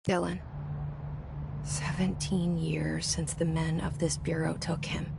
Dylan. 17 years since the men of this bureau took him.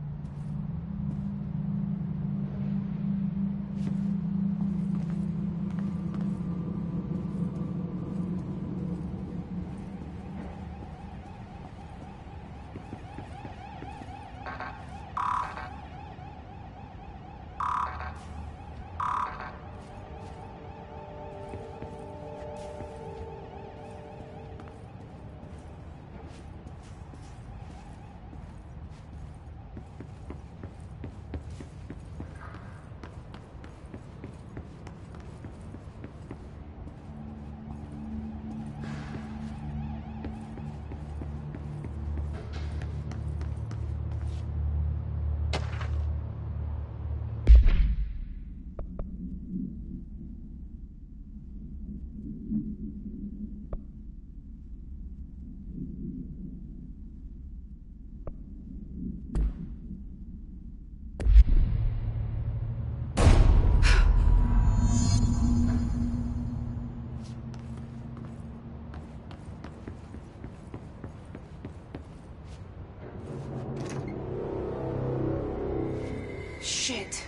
Shit.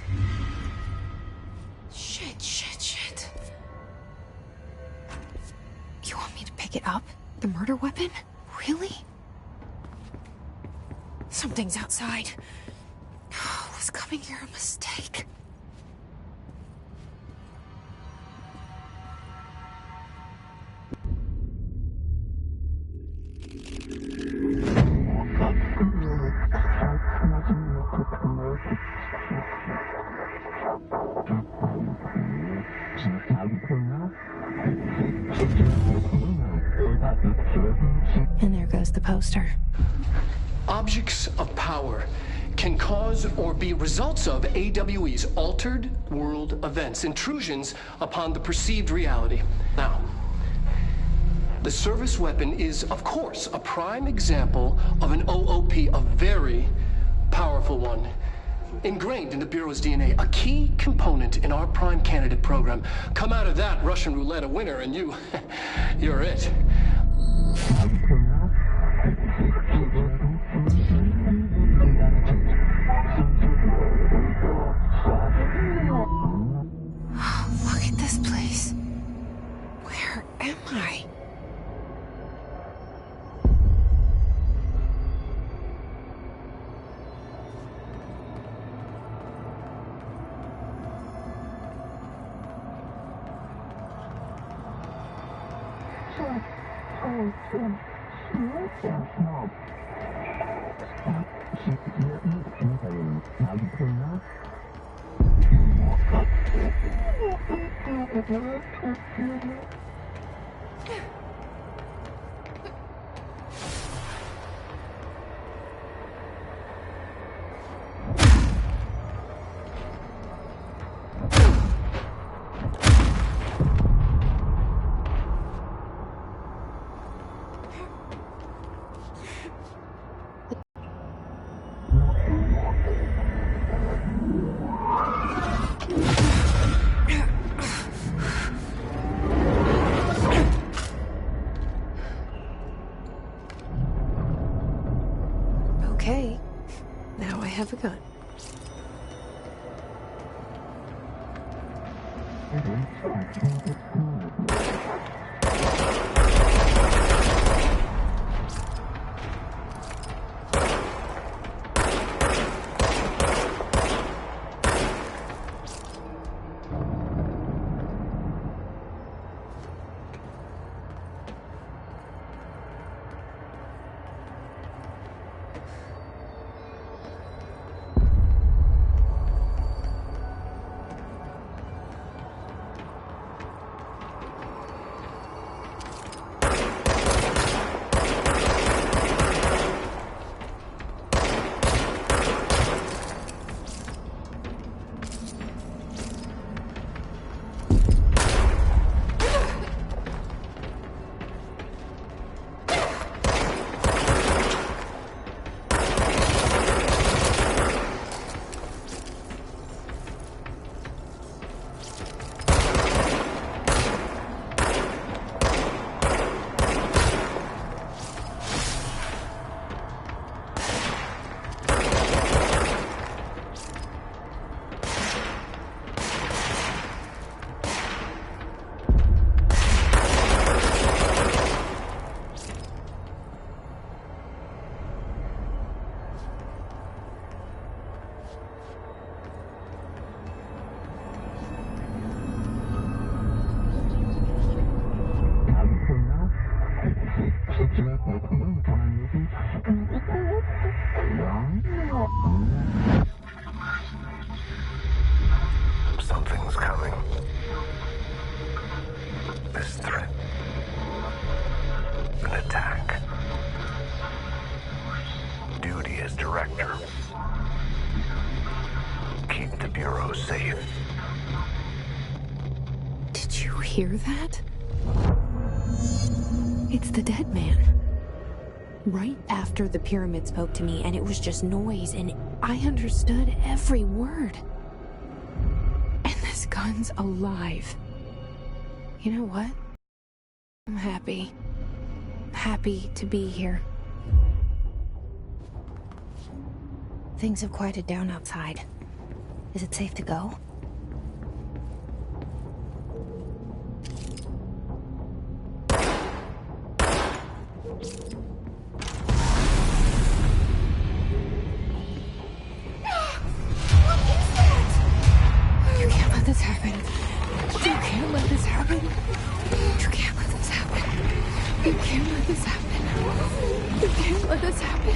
Shit. You want me to pick it up? The murder weapon? Really? Something's outside. Was coming here a mistake? And there goes the poster. Objects of power can cause or be results of AWE's altered world events, intrusions upon the perceived reality. Now, the service weapon is, of course, a prime example of an OOP, a very powerful one. Ingrained in the Bureau's DNA, a key component in our prime candidate program. Come out of that Russian roulette a winner and you're it. Look at this place. Where am I? Okay, now I have a gun. hero safe. Did you hear that? It's the dead man. Right after the pyramid spoke to me, and it was just noise, and I understood every word. And this gun's alive. You know what? I'm happy. Happy to be here. Things have quieted down outside. Is it safe to go? You can't let this happen. You can't let this happen. You can't let this happen. You can't let this happen. You can't let this happen.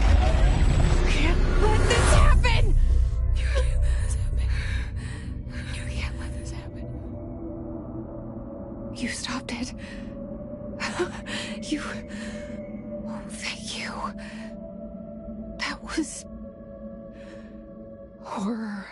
You can't let this happen. You can't let this happen. You can't let this happen. You stopped it. You... Oh, thank you. That was... horror.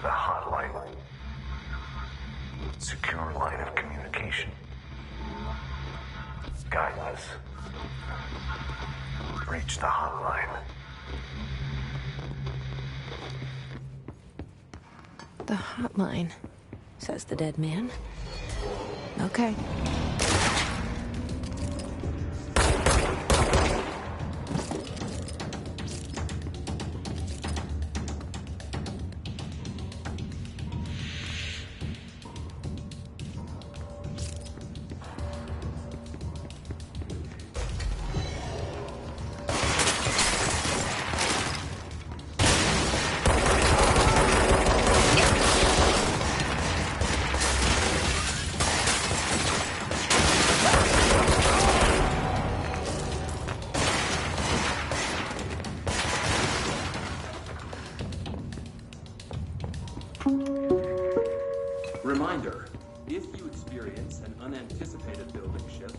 The hotline. Secure line of communication. Guide us. Reach the hotline. The hotline, says the dead man. Okay. Reminder, if you experience an unanticipated building shift,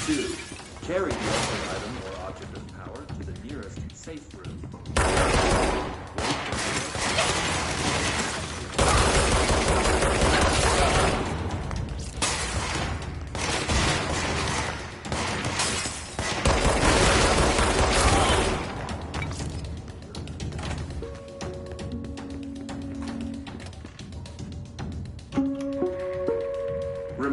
two, carry the altered item or object of power to the nearest safe room.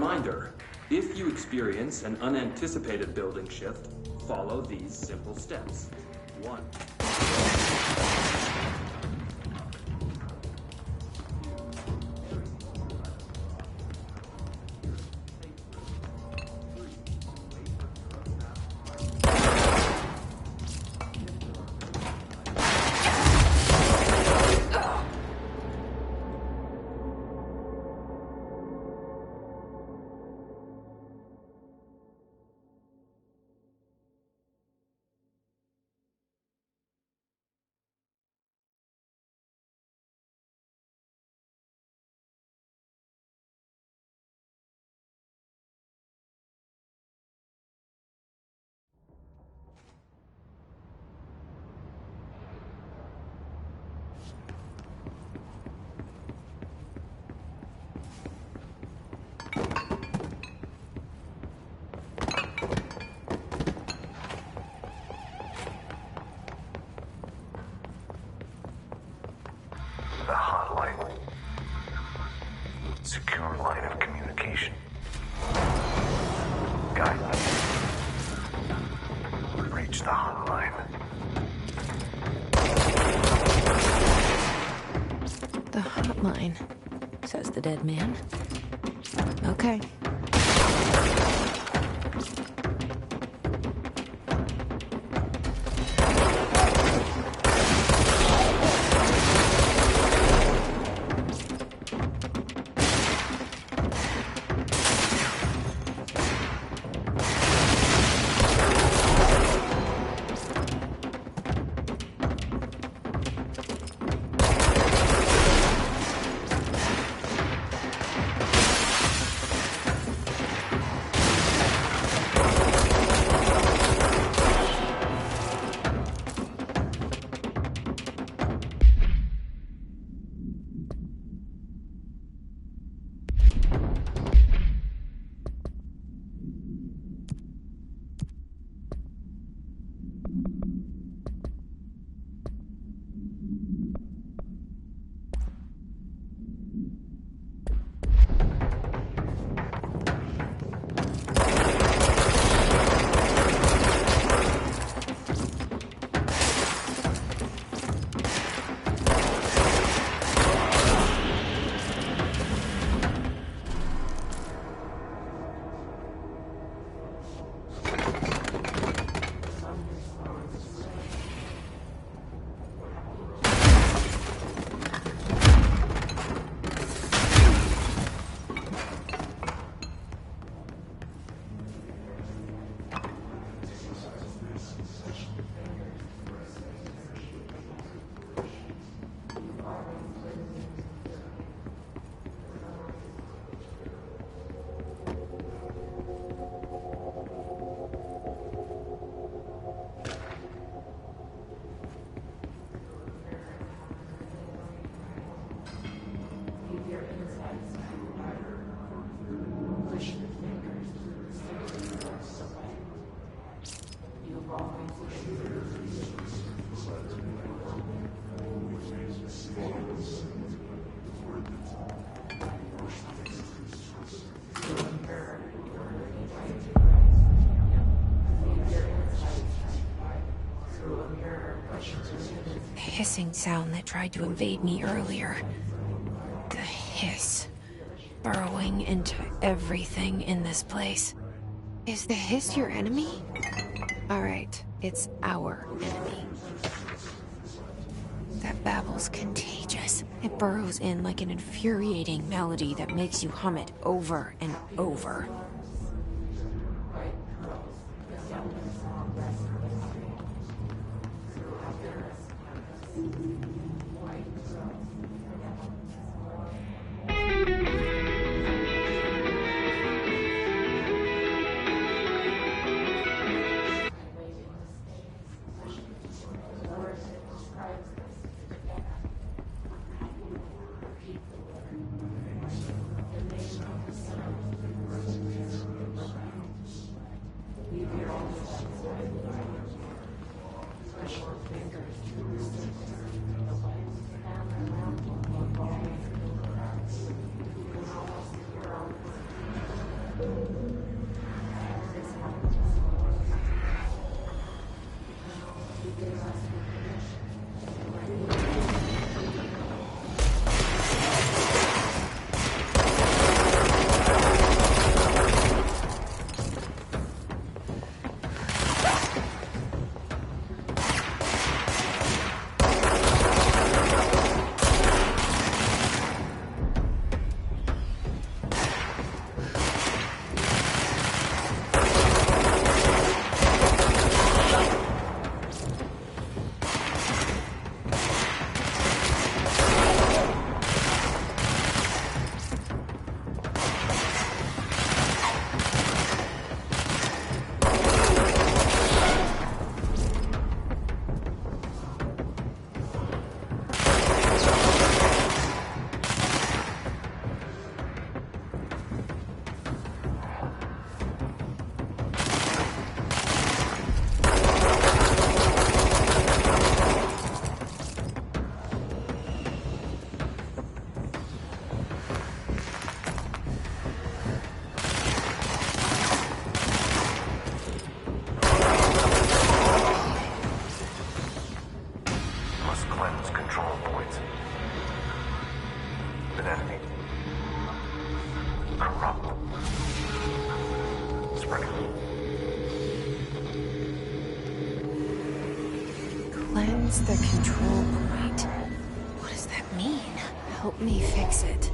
Reminder, if you experience an unanticipated building shift, follow these simple steps. 1. The hotline. Secure line of communication. Guidance. Reach the hotline. The hotline, says the dead man. Okay. Hissing sound that tried to invade me earlier. The hiss. Burrowing into everything in this place. Is the hiss your enemy? Alright, it's our enemy. That babble's contagious. It burrows in like an infuriating melody that makes you hum it over and over. cleanse control points. An enemy. Corrupt. Spreading. Cleanse the control point. What does that mean? Help me fix it.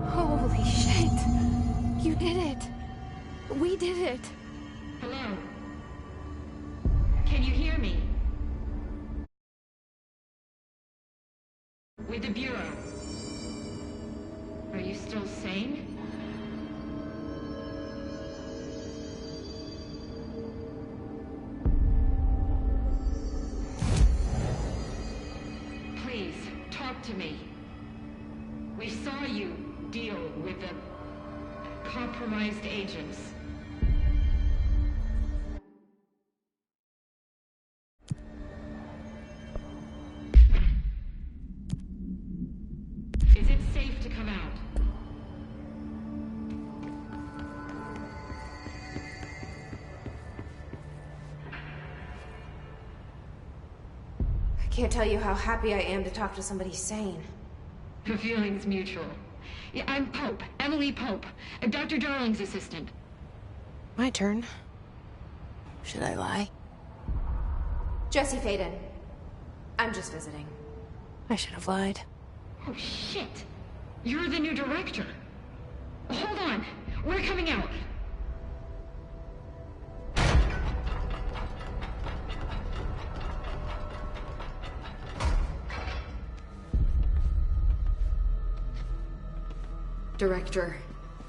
Holy shit. You did it. We did it. Hello? Can you hear me? With the Bureau. Are you still sane? Please, talk to me. We saw you deal with the compromised agents. Is it safe to come out? I can't tell you how happy I am to talk to somebody sane. The feeling's mutual. Yeah, I'm Pope, Emily Pope, Dr. Darling's assistant. My turn. Should I lie? Jesse Faden. I'm just visiting. I should have lied. Oh, shit. You're the new director. Hold on. We're coming out. Director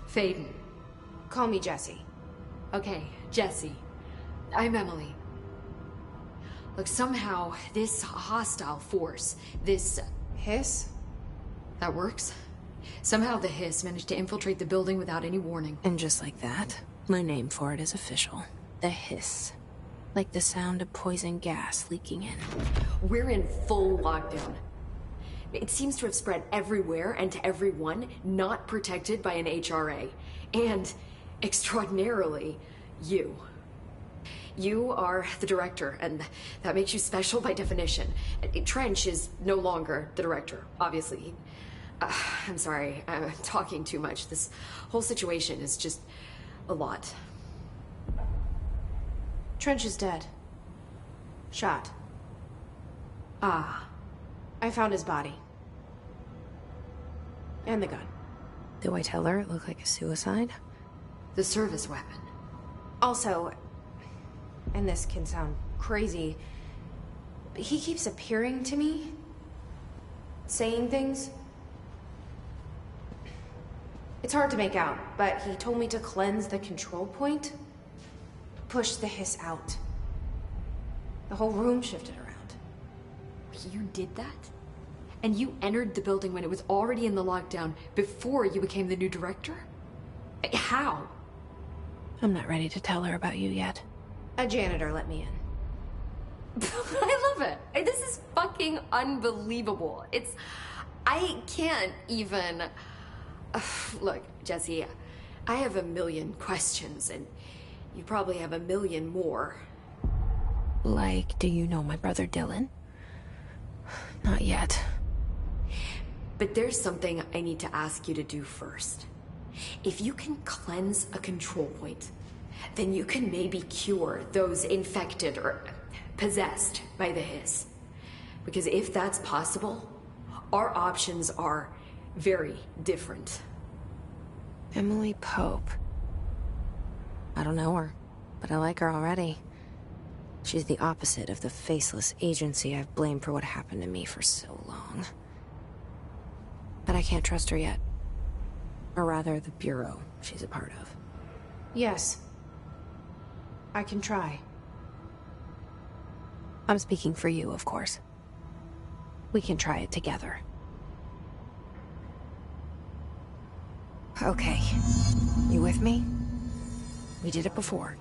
Faden. Call me Jesse. Okay, Jesse. I'm Emily. Look, somehow this hostile force, this... Hiss? That works? Somehow the hiss managed to infiltrate the building without any warning. And just like that, my name for it is official. The hiss. Like the sound of poison gas leaking in. We're in full lockdown. It seems to have spread everywhere and to everyone not protected by an HRA. And, extraordinarily, you. You are the director, and that makes you special by definition. Trench is no longer the director, obviously. I'm sorry, I'm talking too much. This whole situation is just a lot. Trench is dead. Shot. Ah. I found his body. And the gun. Do I tell her it looked like a suicide? The service weapon. Also, and this can sound crazy, but he keeps appearing to me. Saying things. It's hard to make out, but he told me to cleanse the control point. Push the hiss out. The whole room shifted around. You did that? And you entered the building when it was already in the lockdown before you became the new director? How? I'm not ready to tell her about you yet. A janitor let me in. I love it. This is fucking unbelievable. I can't even... Look, Jesse, I have a million questions, and you probably have a million more. Like, do you know my brother Dylan? Not yet. But there's something I need to ask you to do first. If you can cleanse a control point, then you can maybe cure those infected or possessed by the hiss. Because if that's possible, our options are very different. Emily Pope. I don't know her, but I like her already. She's the opposite of the faceless agency I've blamed for what happened to me for so long. But I can't trust her yet. Or rather, the Bureau she's a part of. Yes. I can try. I'm speaking for you, of course. We can try it together. Okay. You with me? We did it before.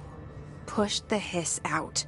Push the hiss out.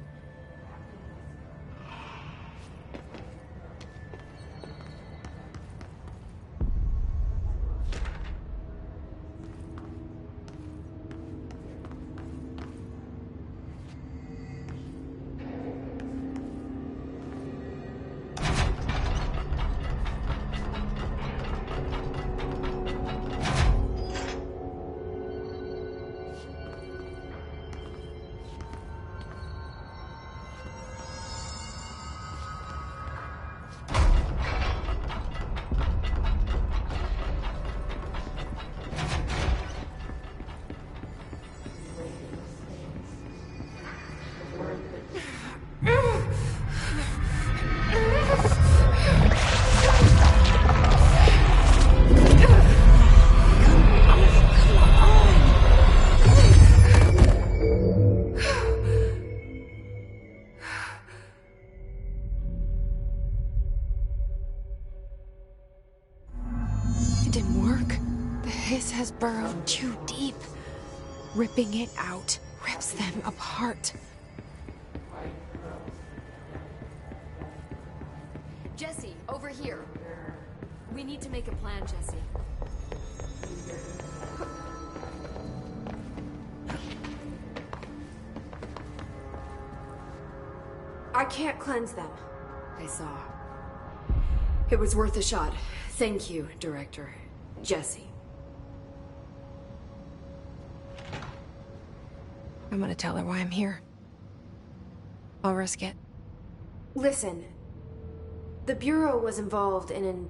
didn't work. The hiss has burrowed too deep. Ripping it out rips them apart. Jesse, over here. We need to make a plan, Jesse. I can't cleanse them. I saw. It was worth a shot. Thank you, Director. Jesse. I'm gonna tell her why I'm here. I'll risk it. Listen, the Bureau was involved in an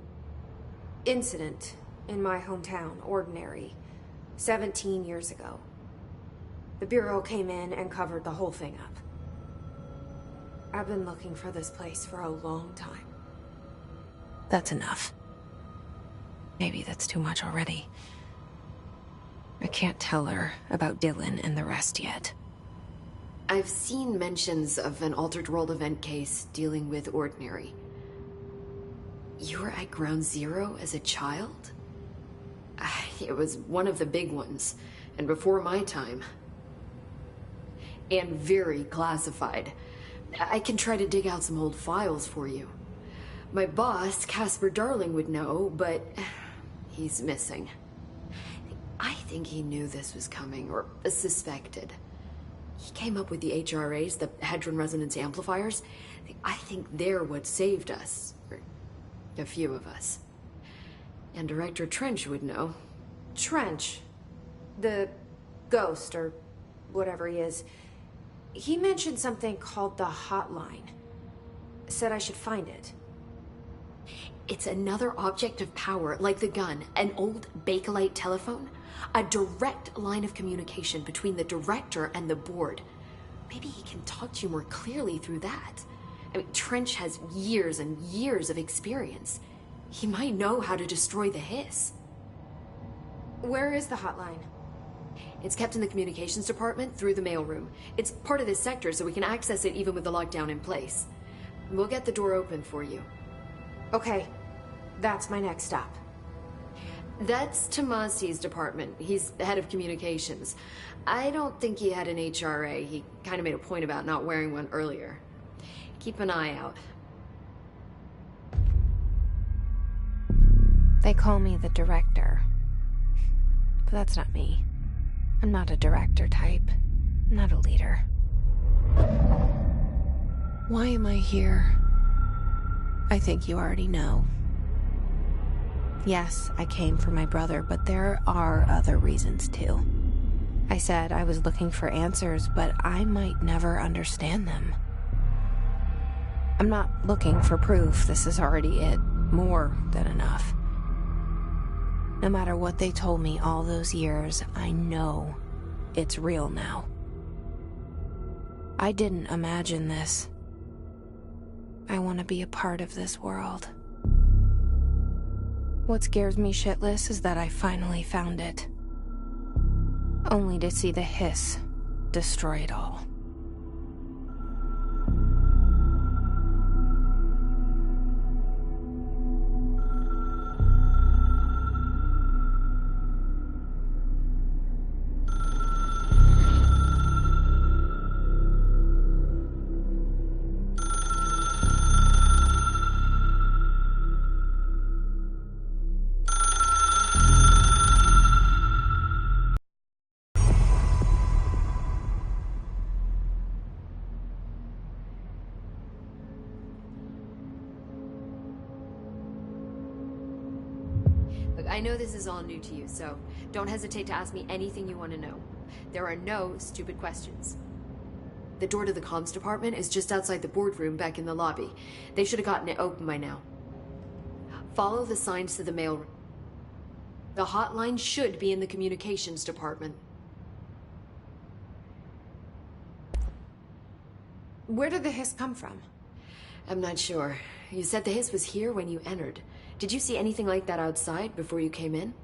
incident in my hometown, Ordinary, 17 years ago. The Bureau came in and covered the whole thing up. I've been looking for this place for a long time. That's enough. Maybe that's too much already. I can't tell her about Dylan and the rest yet. I've seen mentions of an Altered World event case dealing with Ordinary. You were at Ground Zero as a child? It was one of the big ones, and before my time. And very classified. I can try to dig out some old files for you. My boss, Casper Darling, would know, but he's missing. I think he knew this was coming, or suspected. He came up with the HRAs, the Hadron Resonance Amplifiers. I think they're what saved us. Or a few of us. And Director Trench would know. Trench, the ghost, or whatever he is, he mentioned something called the Hotline. Said I should find it. It's another object of power, like the gun, an old Bakelite telephone. A direct line of communication between the director and the board. Maybe he can talk to you more clearly through that. I mean, Trench has years and years of experience. He might know how to destroy the hiss. Where is the hotline? It's kept in the communications department through the mailroom. It's part of this sector, so we can access it even with the lockdown in place. We'll get the door open for you. Okay, that's my next stop. That's Tomasi's department. He's the head of communications. I don't think he had an HRA. He kind of made a point about not wearing one earlier. Keep an eye out. They call me the director. But that's not me. I'm not a director type. I'm not a leader. Why am I here? I think you already know. Yes, I came for my brother, but there are other reasons too. I said I was looking for answers, but I might never understand them. I'm not looking for proof. This is already it. More than enough. No matter what they told me all those years, I know it's real now. I didn't imagine this. I want to be a part of this world. What scares me shitless is that I finally found it. Only to see the hiss destroy it all. I know this is all new to you, so don't hesitate to ask me anything you want to know. There are no stupid questions. The door to the comms department is just outside the boardroom back in the lobby. They should have gotten it open by now. Follow the signs to the mail. The hotline should be in the communications department. Where did the hiss come from? I'm not sure. You said the hiss was here when you entered. Did you see anything like that outside before you came in?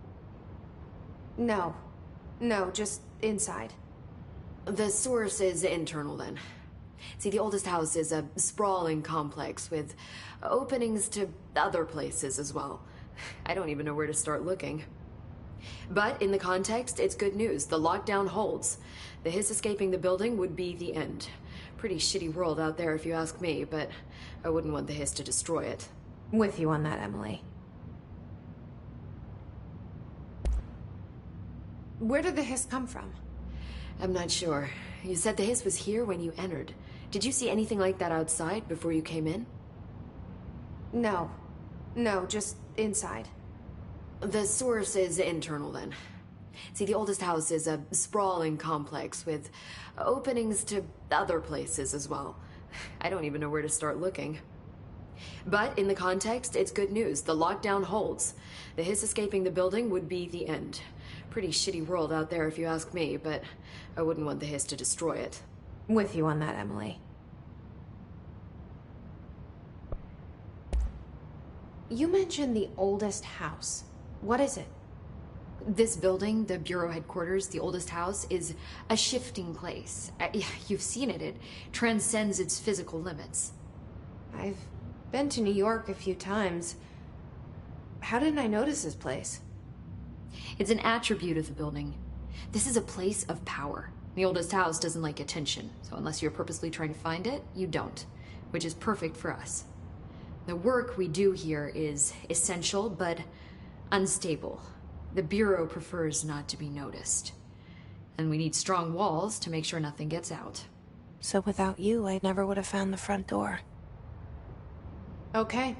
No. No, just inside. The source is internal then. See, the oldest house is a sprawling complex with openings to other places as well. I don't even know where to start looking. But in the context, it's good news. The lockdown holds. The hiss escaping the building would be the end. Pretty shitty world out there if you ask me, but I wouldn't want the hiss to destroy it. With you on that, Emily. Where did the hiss come from? I'm not sure. You said the hiss was here when you entered. Did you see anything like that outside before you came in? No. No, just inside. The source is internal, then. See, the oldest house is a sprawling complex with openings to other places as well. I don't even know where to start looking. But in the context, it's good news. The lockdown holds. The hiss escaping the building would be the end. Pretty shitty world out there if you ask me, but I wouldn't want the hiss to destroy it. With you on that, Emily. You mentioned the oldest house. What is it? This building, the Bureau headquarters, the oldest house, is a shifting place. You've seen it. It transcends its physical limits. I've been to New York a few times. How didn't I notice this place? It's an attribute of the building. This is a place of power. The oldest house doesn't like attention, so unless you're purposely trying to find it, you don't, which is perfect for us. The work we do here is essential, but unstable. The Bureau prefers not to be noticed. And we need strong walls to make sure nothing gets out. So without you, I never would have found the front door. Okay.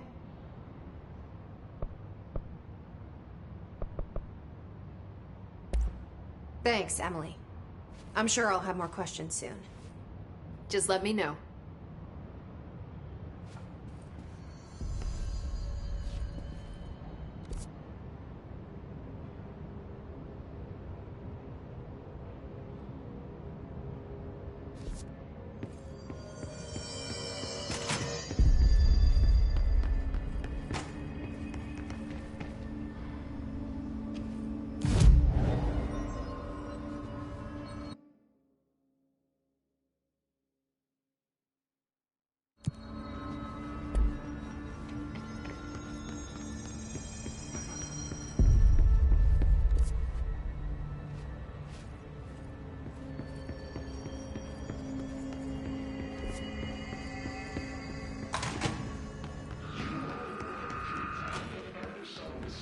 Thanks, Emily. I'm sure I'll have more questions soon. Just let me know.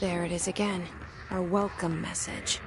There it is again. Our welcome message.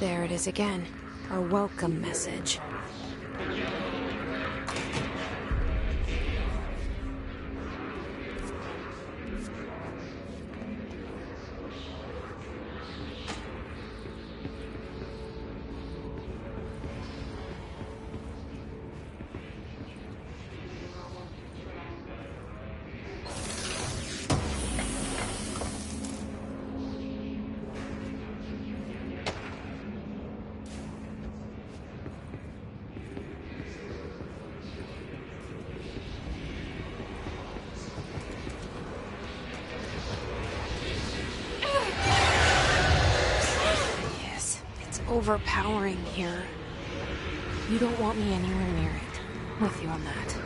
There it is again. Our welcome message. Overpowering here. You don't want me anywhere near it. I'm with you on that.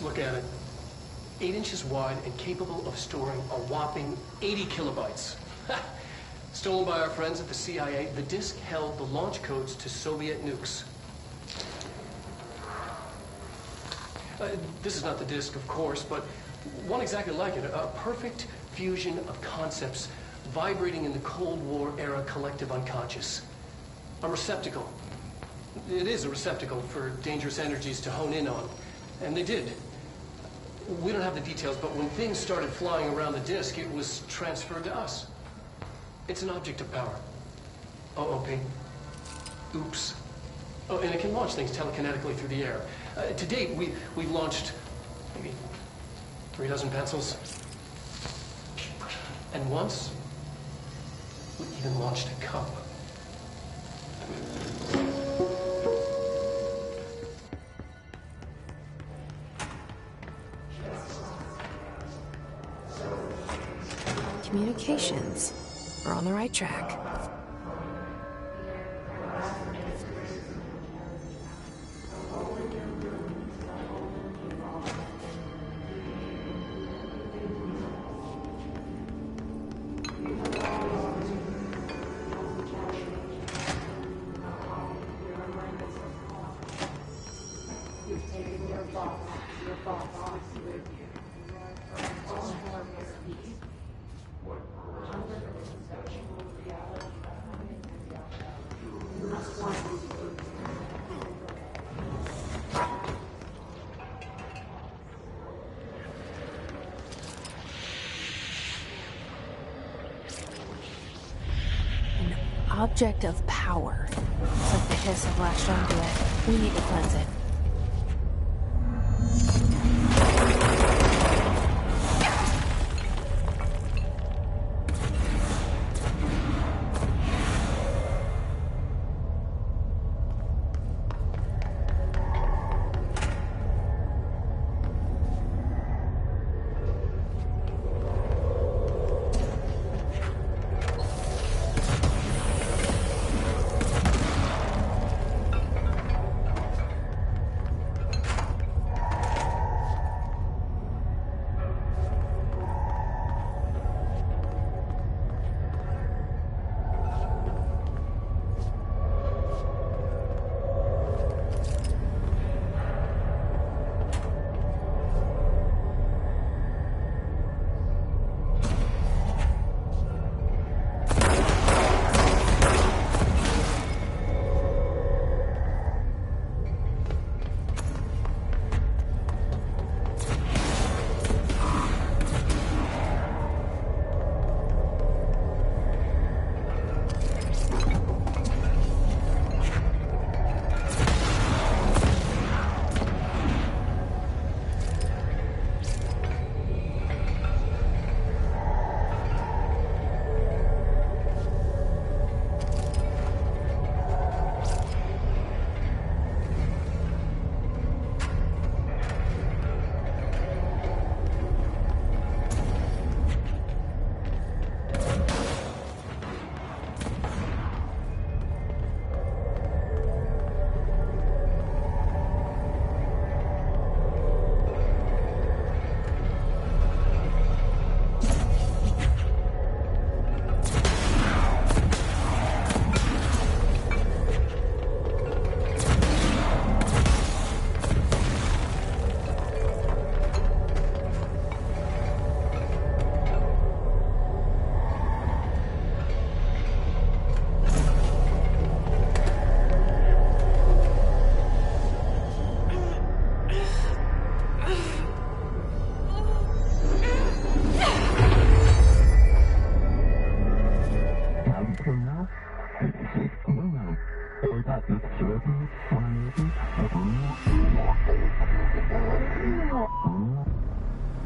Look at it. 8 inches wide and capable of storing a whopping 80 kilobytes. Stolen by our friends at the CIA, the disk held the launch codes to Soviet nukes. This is not the disk, of course, but one exactly like it. A perfect fusion of concepts vibrating in the Cold War era collective unconscious. A receptacle. It is a receptacle for dangerous energies to hone in on. And they did. We don't have the details, but when things started flying around the disk, it was transferred to us. It's an object of power. OOP. Oops. Oh, and it can launch things telekinetically through the air. To date, we've launched maybe 3 dozen pencils. And once, we even launched a cup. Communications. We're on the right track. Object of power. Looks like the hiss have latched onto it. We need to cleanse it.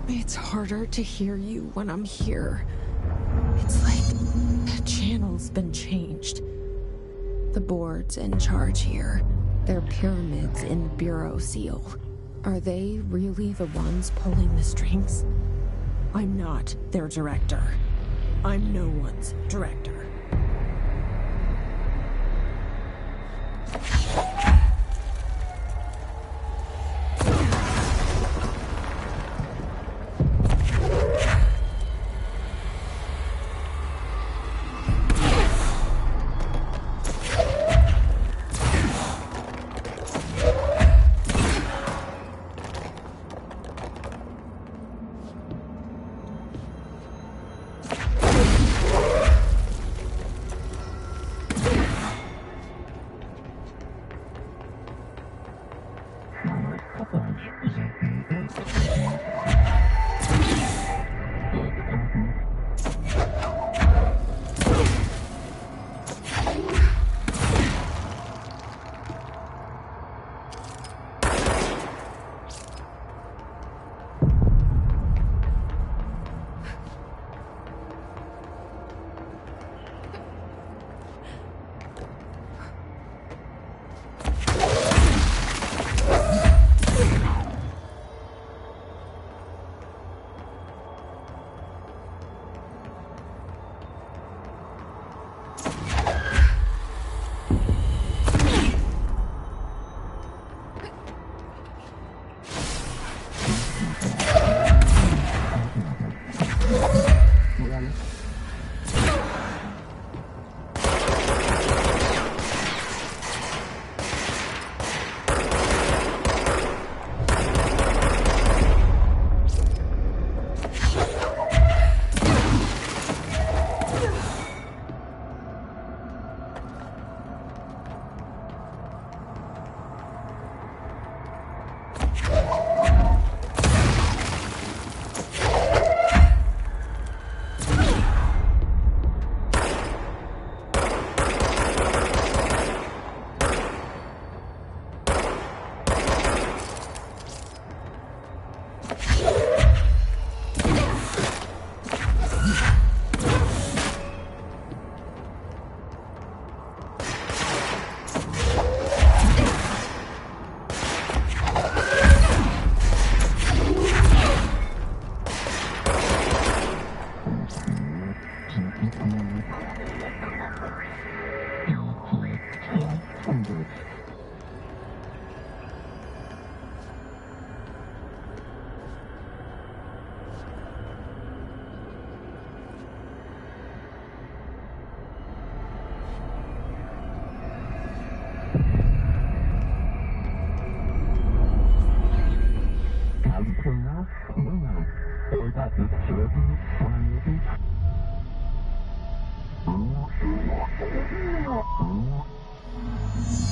It's harder to hear you when I'm here. It's like the channel's been changed. The board's in charge here. They're pyramids in Bureau Seal. Are they really the ones pulling the strings? I'm not their director. I'm no one's director.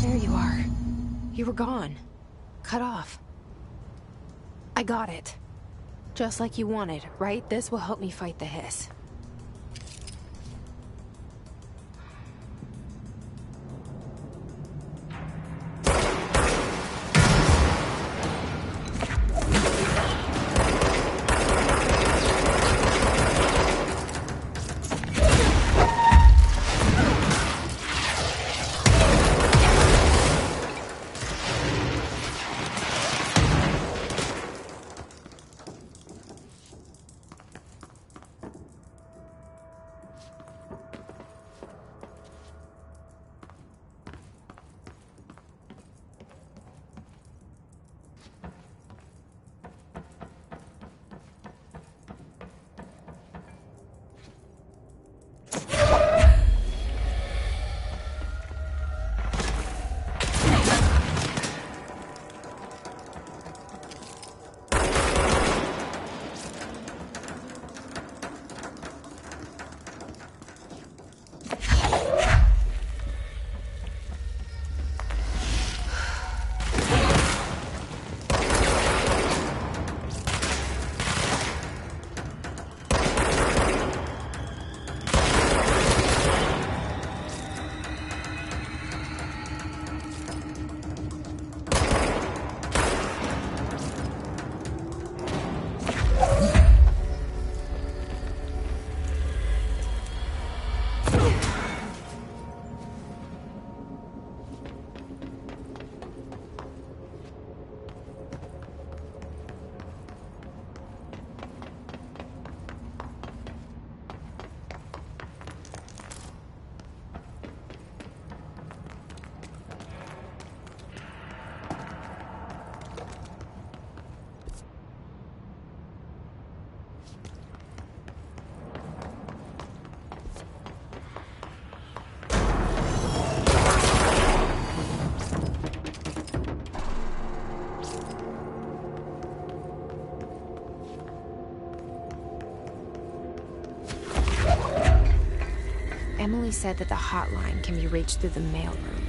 There you are. You were gone. Cut off. I got it. Just like you wanted, right? This will help me fight the hiss. Emily said that the hotline can be reached through the mailroom.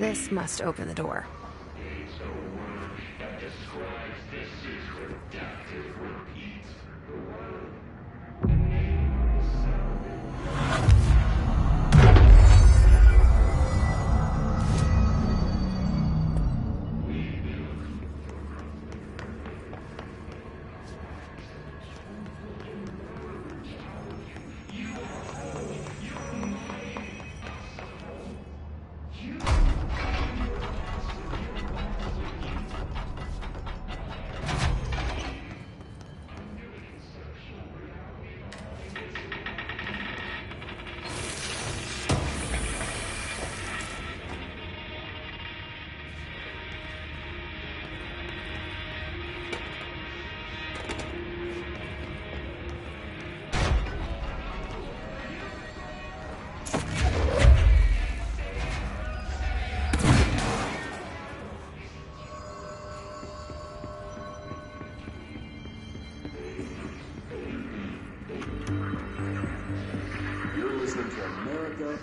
This must open the door.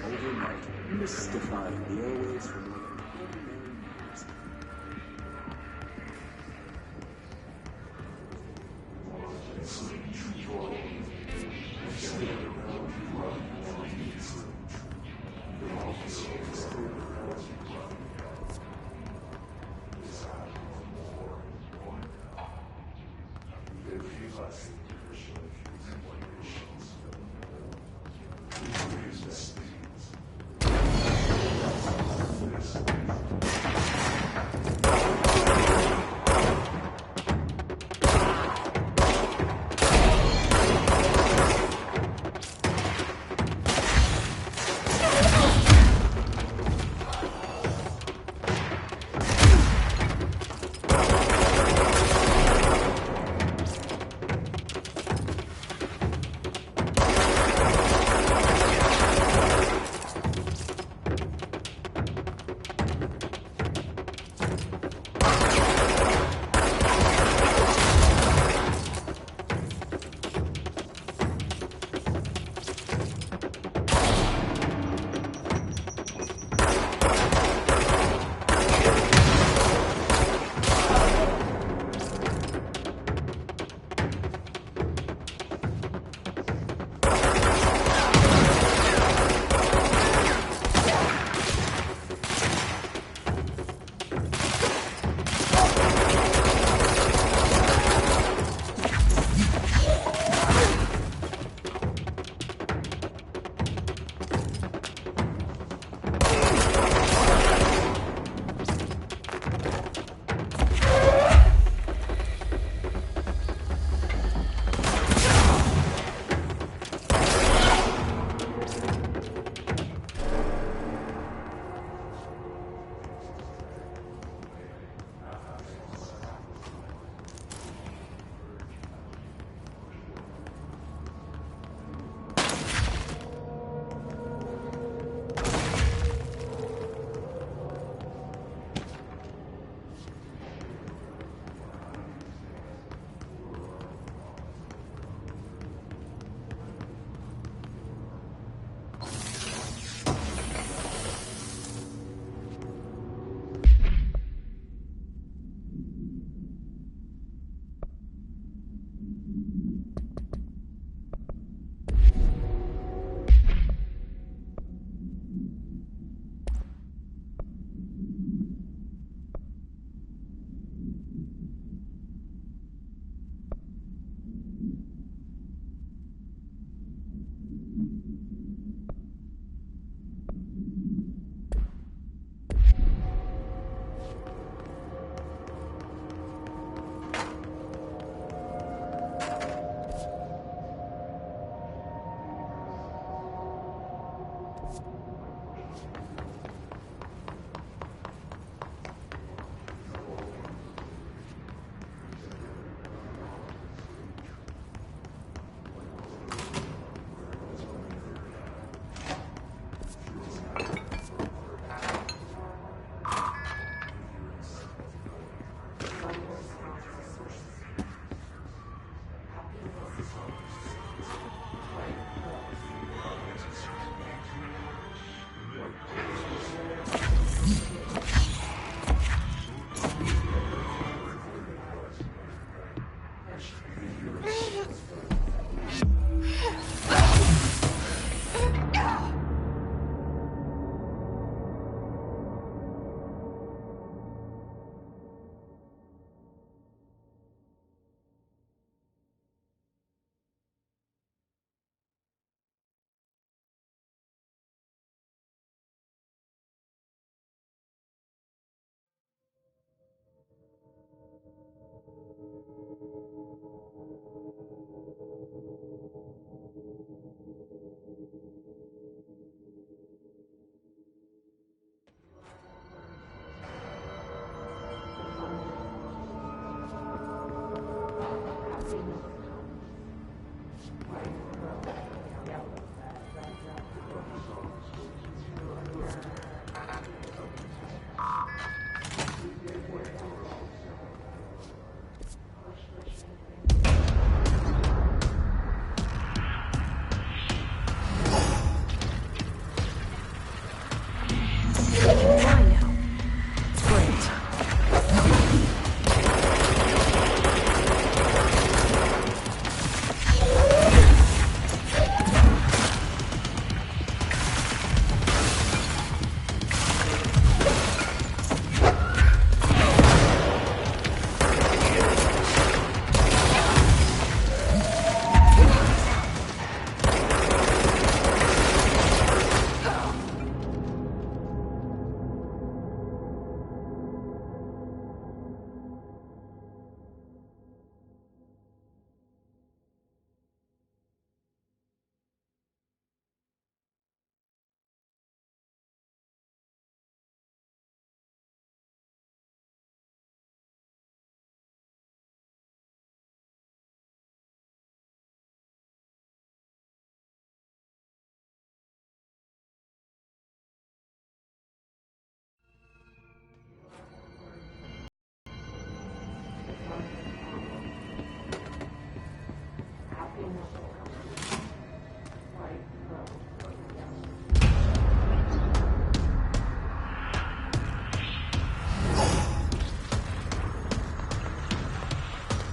Overnight, mystifying the airwaves for more than 1 million years.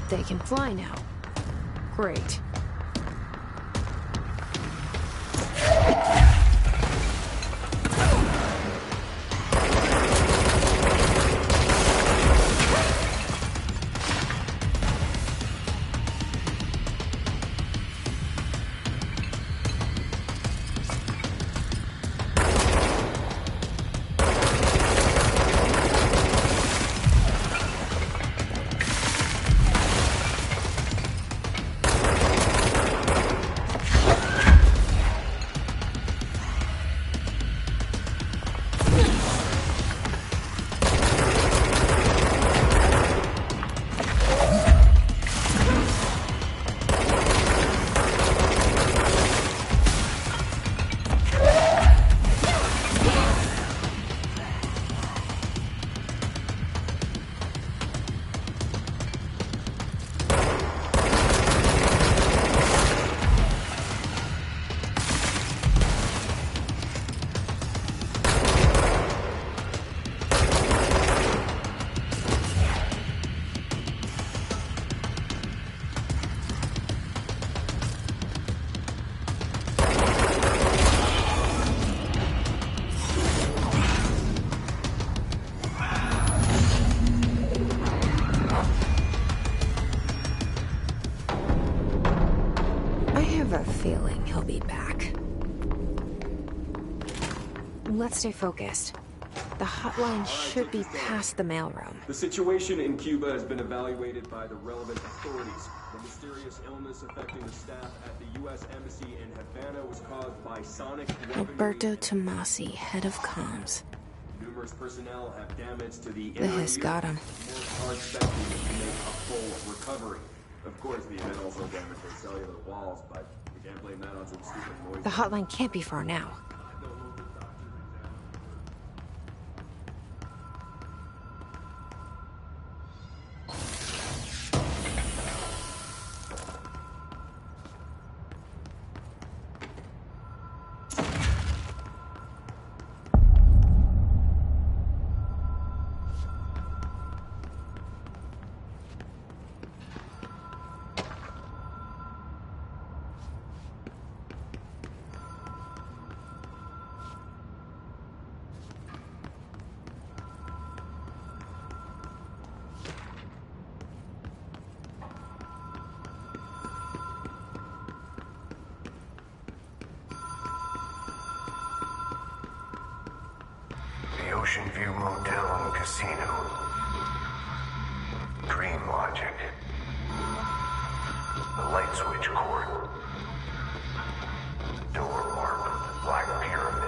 They can fly now. Great. Feeling he'll be back. Let's stay focused. The hotline should be past the mailroom. The situation in Cuba has been evaluated by the relevant authorities. The mysterious illness affecting the staff at the U.S. Embassy in Havana was caused by sonic weaponry. Alberto Tomasi, head of comms. Numerous personnel have damage to the The hiss got him. More are expected to make a full recovery. Of course, the event also damaged their cellular walls, but we can't blame that on some stupid noise. The hotline can't be far now. Ocean View Motel and Casino. Dream Logic. The light switch court. Door marked Black Pyramid.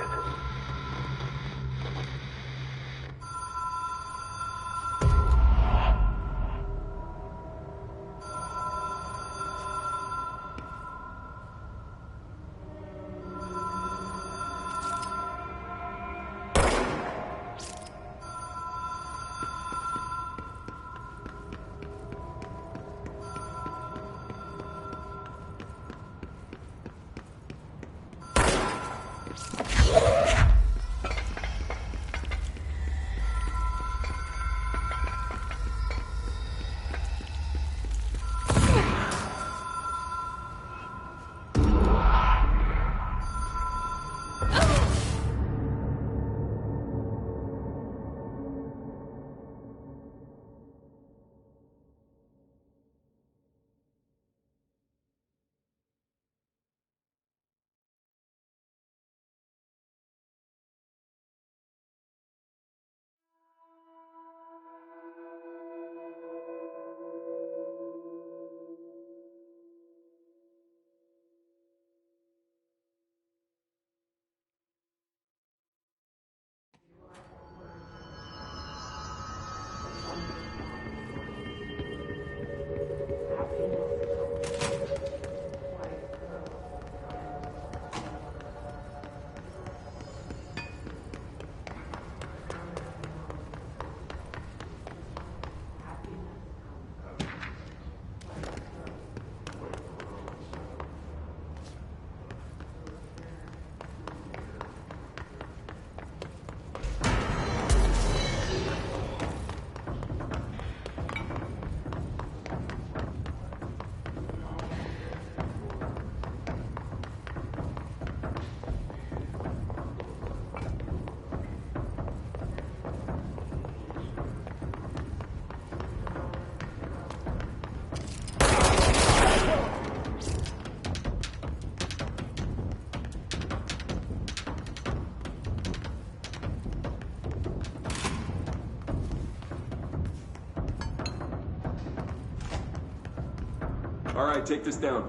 All right, take this down.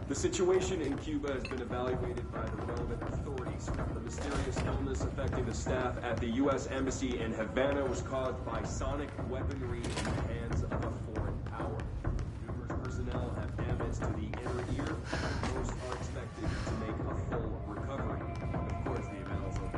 The situation in Cuba has been evaluated by the relevant authorities. The mysterious illness affecting the staff at the U.S. Embassy in Havana was caused by sonic weaponry in the hands of a foreign power. Numerous personnel have damage to the inner ear. Most are expected to make a full recovery. Of course, the amount of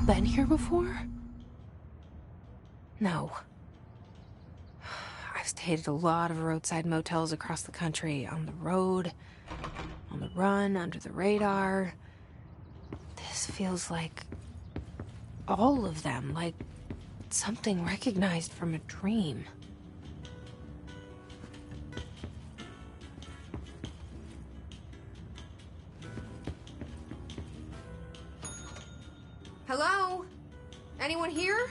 been here before? No. I've stayed at a lot of roadside motels across the country, on the road, on the run, under the radar. This feels like all of them, like something recognized from a dream. Hello? Anyone here?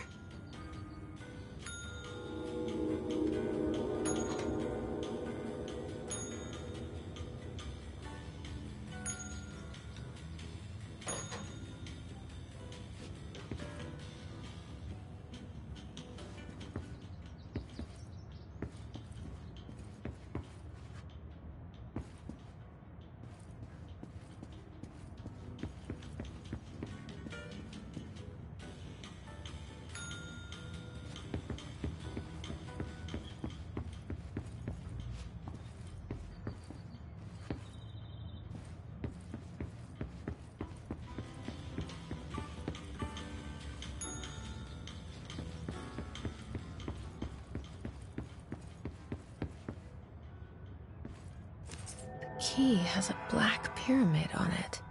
Key has a black pyramid on it.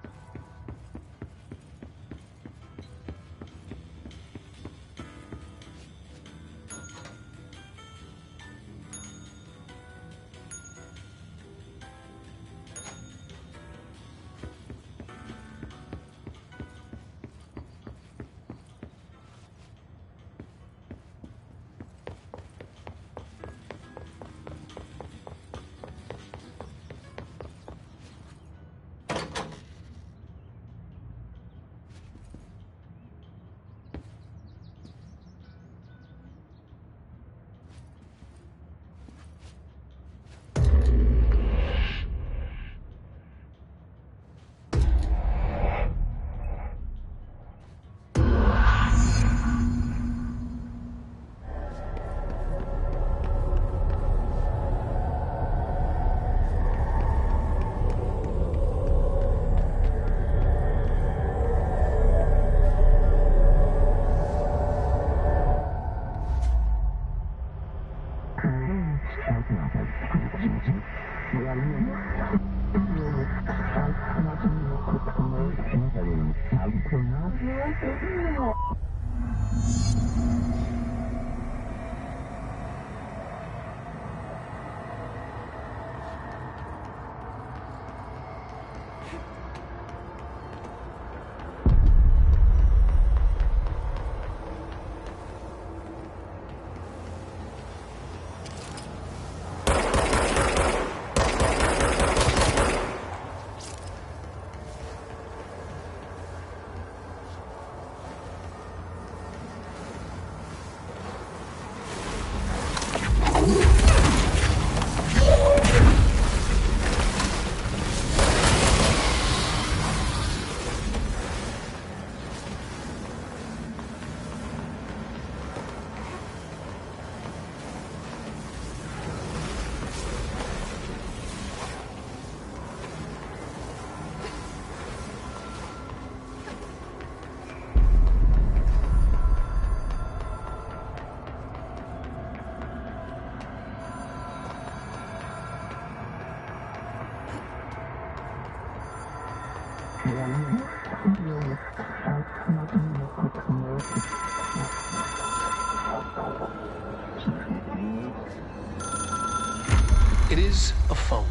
It is a phone.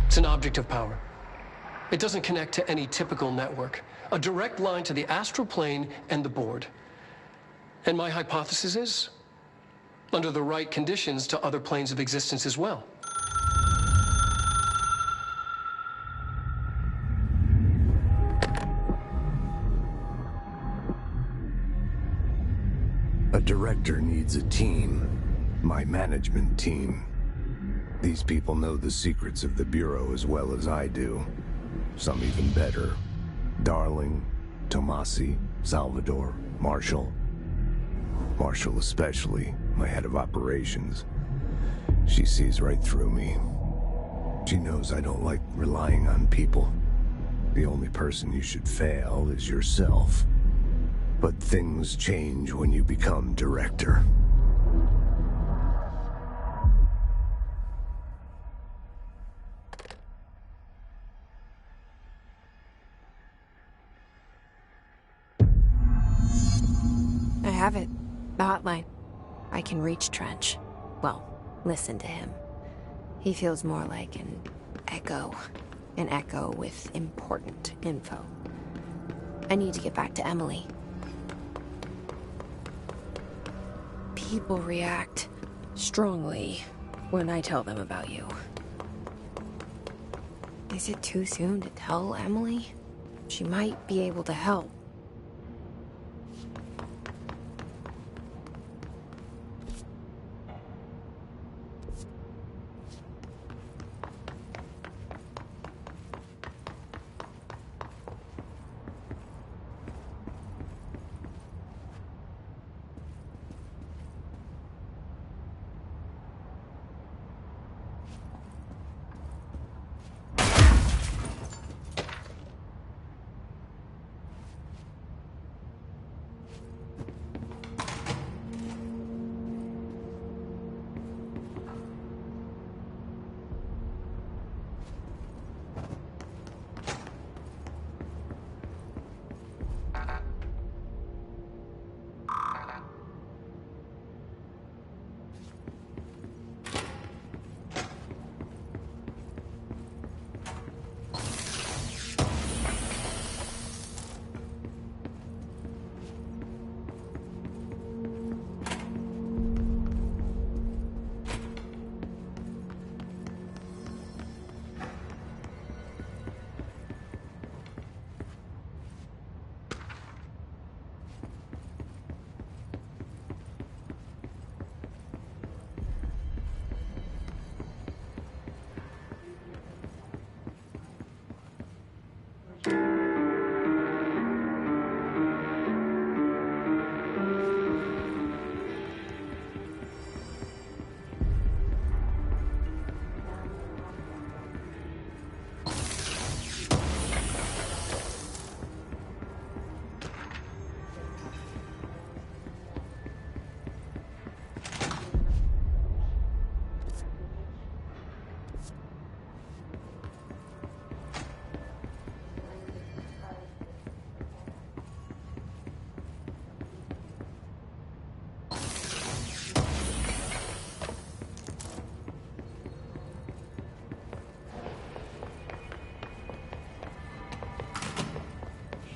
It's an object of power. It doesn't connect to any typical network. A direct line to the astral plane and the board. And my hypothesis is, under the right conditions, to other planes of existence as well. A director needs a team. My management team. These people know the secrets of the Bureau as well as I do. Some even better. Darling, Tomasi, Salvador, Marshall. Marshall especially, my head of operations. She sees right through me. She knows I don't like relying on people. The only person you should fail is yourself. But things change when you become director. I have it. The hotline. I can reach Trench. Well, listen to him. He feels more like an echo. An echo with important info. I need to get back to Emily. People react strongly when I tell them about you. Is it too soon to tell Emily? She might be able to help.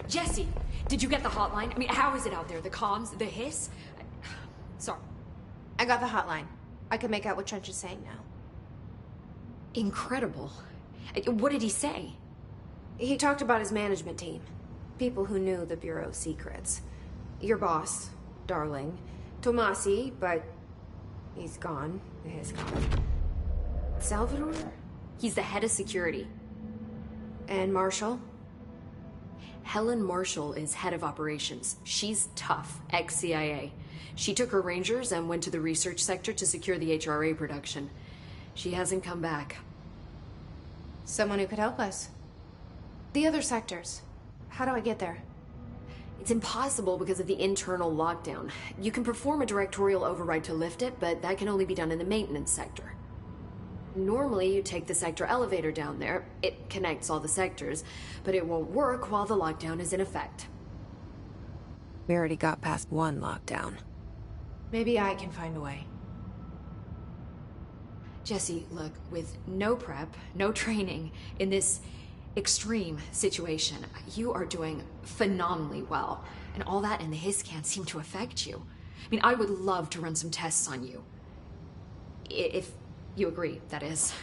Jesse, did you get the hotline? I mean, how is it out there? The comms, the hiss? Sorry. I got the hotline. I can make out what Trench is saying now. Incredible. What did he say? He talked about his management team. People who knew the Bureau's secrets. Your boss, Darling. Tomasi, but he's gone. He's gone. Salvador? He's the head of security. And Marshall? Helen Marshall is head of operations. She's tough, ex-CIA. She took her Rangers and went to the research sector to secure the HRA production. She hasn't come back. Someone who could help us. The other sectors. How do I get there? It's impossible because of the internal lockdown. You can perform a directorial override to lift it, but that can only be done in the maintenance sector. Normally, you take the sector elevator down there. It connects all the sectors, but it won't work while the lockdown is in effect. We already got past one lockdown. Maybe I can find a way. Jesse, look, with no prep, no training, in this extreme situation, you are doing phenomenally well. And all that and the hiss can't seem to affect you. I mean, I would love to run some tests on you. If you agree, that is.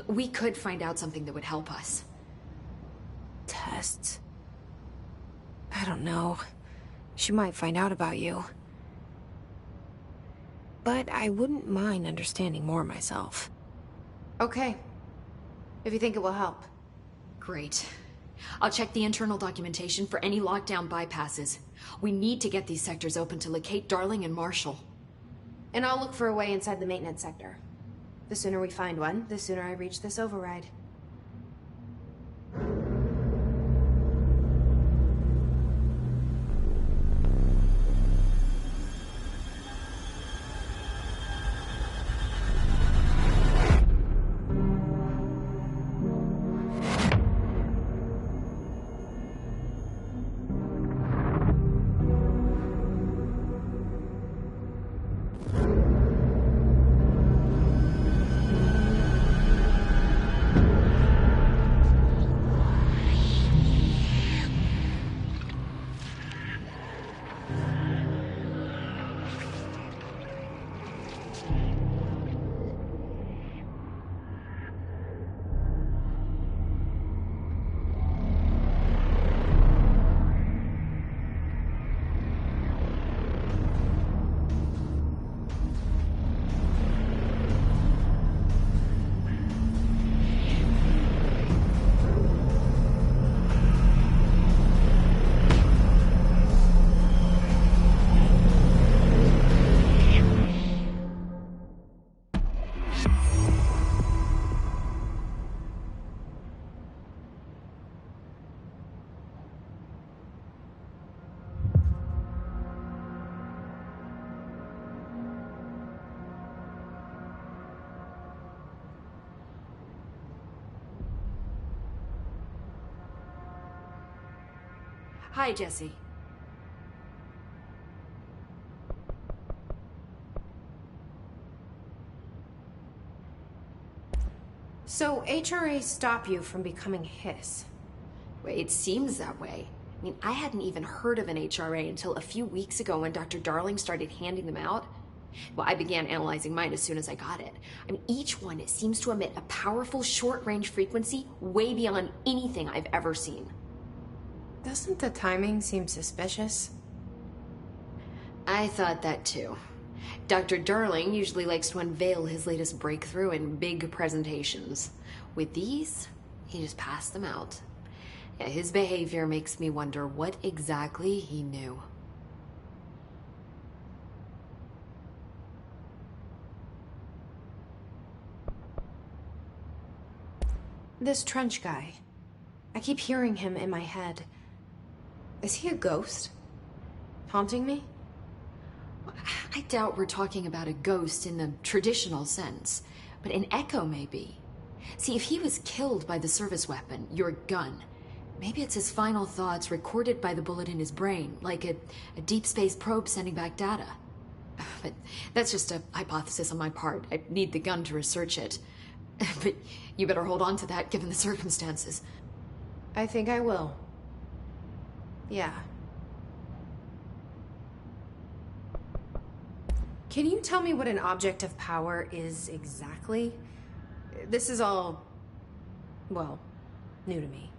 We could find out something that would help us. Tests? I don't know. She might find out about you. But I wouldn't mind understanding more myself. Okay. If you think it will help. Great. I'll check the internal documentation for any lockdown bypasses. We need to get these sectors open to locate Darling and Marshall. And I'll look for a way inside the maintenance sector. The sooner we find one, the sooner I reach this override. Hi, Jesse. So HRA stop you from becoming his? Well, it seems that way. I mean, I hadn't even heard of an HRA until a few weeks ago when Dr. Darling started handing them out. Well, I began analyzing mine as soon as I got it. I mean, each one seems to emit a powerful short-range frequency way beyond anything I've ever seen. Doesn't the timing seem suspicious? I thought that too. Dr. Darling usually likes to unveil his latest breakthrough in big presentations. With these, he just passed them out. Yeah, his behavior makes me wonder what exactly he knew. This Trench guy. I keep hearing him in my head. Is he a ghost? Haunting me? I doubt we're talking about a ghost in the traditional sense, but an echo maybe. See, if he was killed by the service weapon, your gun, maybe it's his final thoughts recorded by the bullet in his brain, like a deep space probe sending back data. But that's just a hypothesis on my part. I need the gun to research it. But you better hold on to that given the circumstances. I think I will. Yeah. Can you tell me what an object of power is exactly? This is all, well, new to me.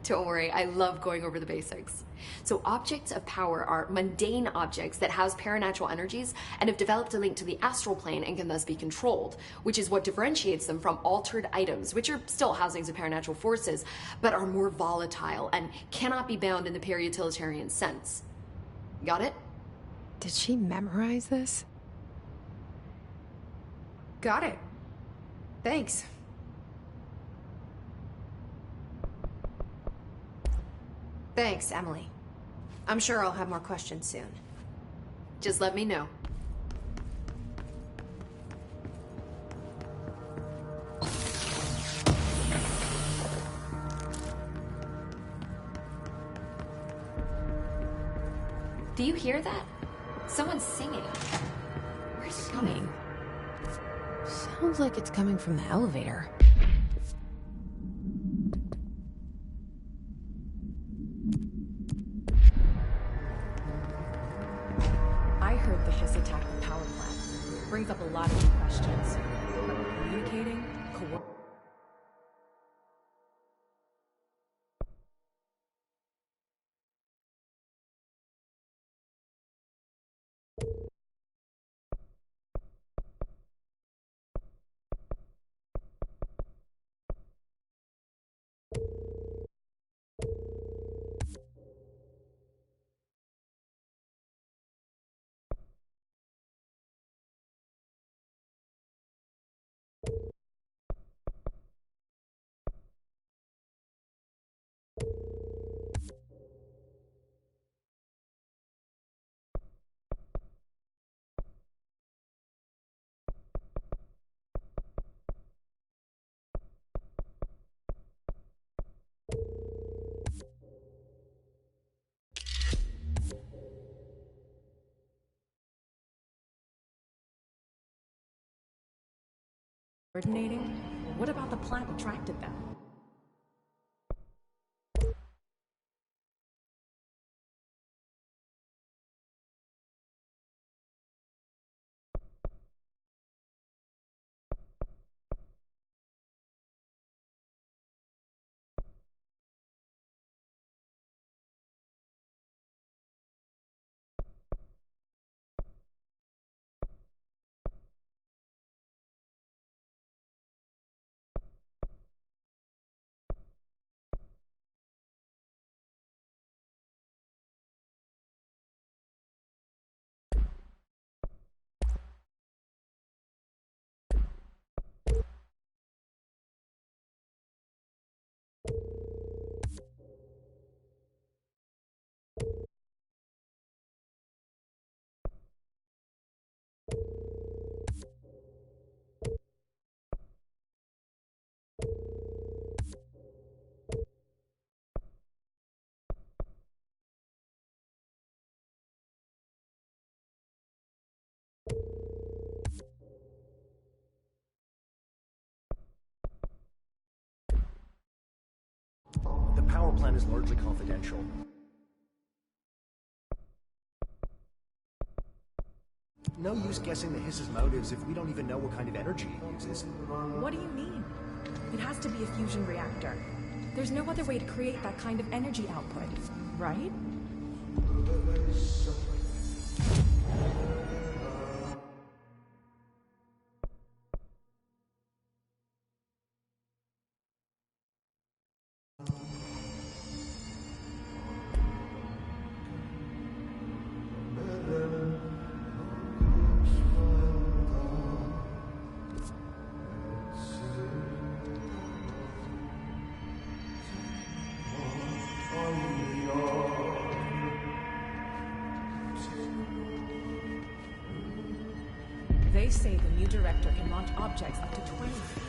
Don't worry, I love going over the basics. So objects of power are mundane objects that house paranatural energies and have developed a link to the astral plane and can thus be controlled, which is what differentiates them from altered items, which are still housings of paranatural forces, but are more volatile and cannot be bound in the peri-utilitarian sense. Got it? Did she memorize this? Got it. Thanks. Thanks, Emily. I'm sure I'll have more questions soon. Just let me know. Do you hear that? Someone's singing. Where's it coming? Sounds like it's coming from the elevator. I heard the Hiss attacked the power plant. Brings up a lot of new questions. But communicating? Coordinating? What about the plant attracted them? power plant is largely confidential. No use guessing the Hiss's motives if we don't even know what kind of energy it uses. What do you mean? It has to be a fusion reactor. There's no other way to create that kind of energy output, right? They say the new director can launch objects up to 20 feet.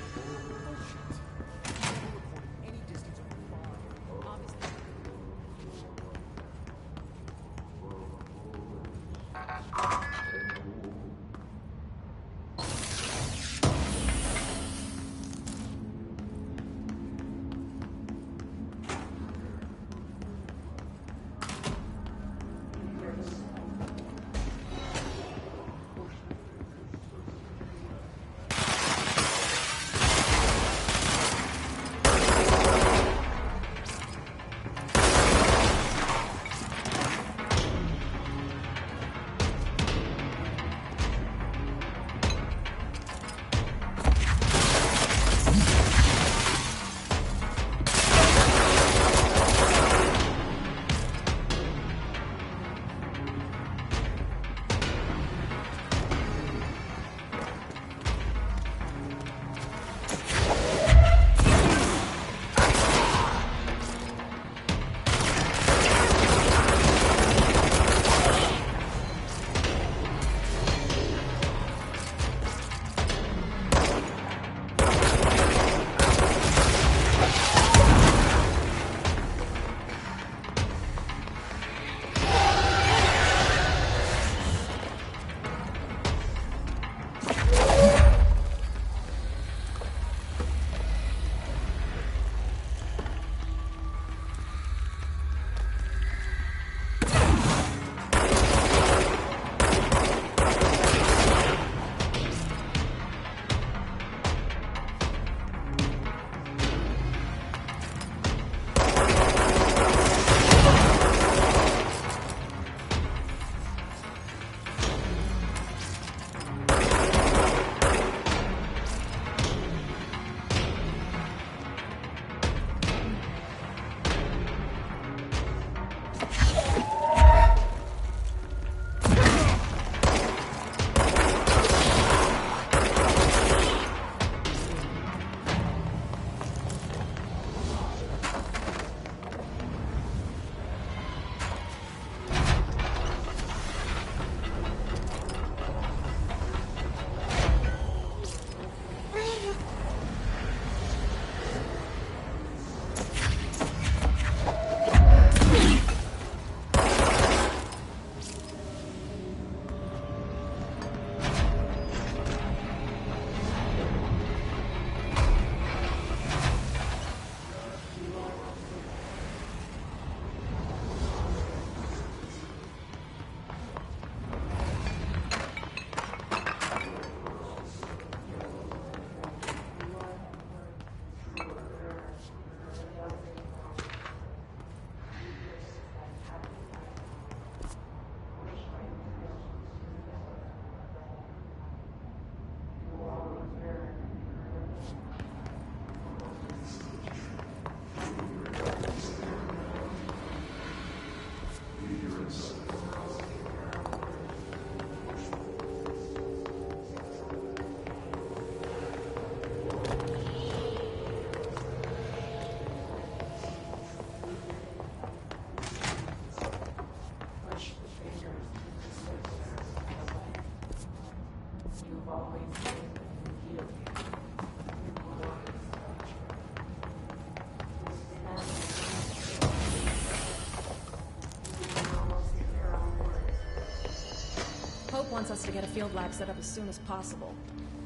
Hope wants us to get a field lab set up as soon as possible.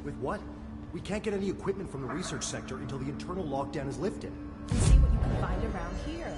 With what? We can't get any equipment from the research sector until the internal lockdown is lifted. See what you can find around here.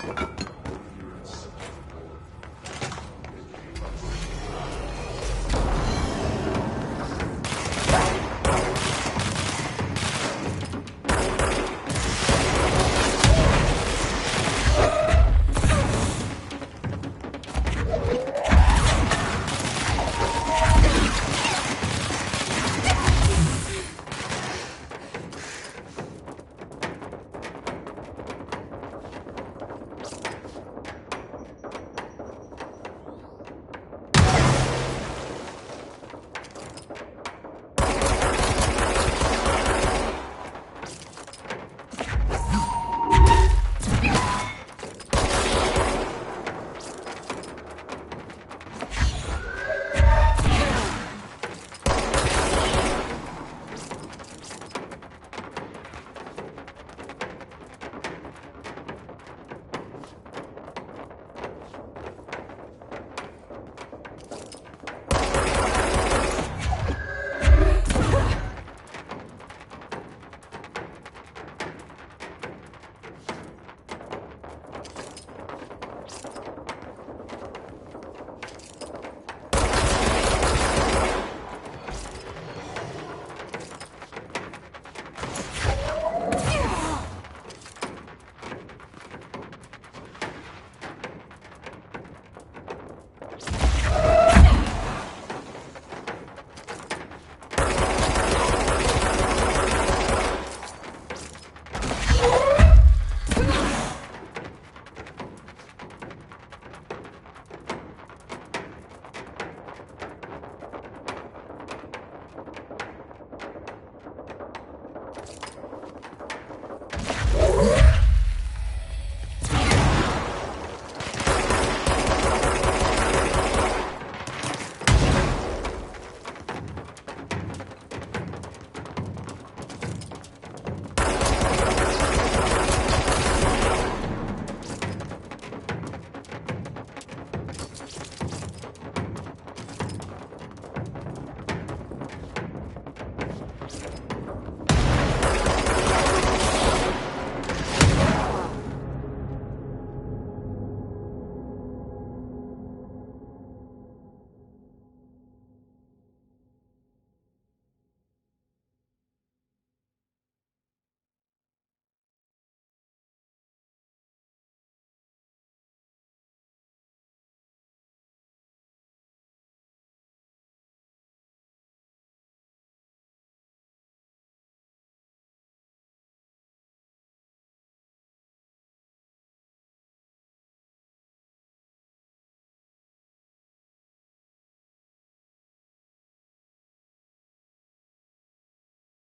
Ps4.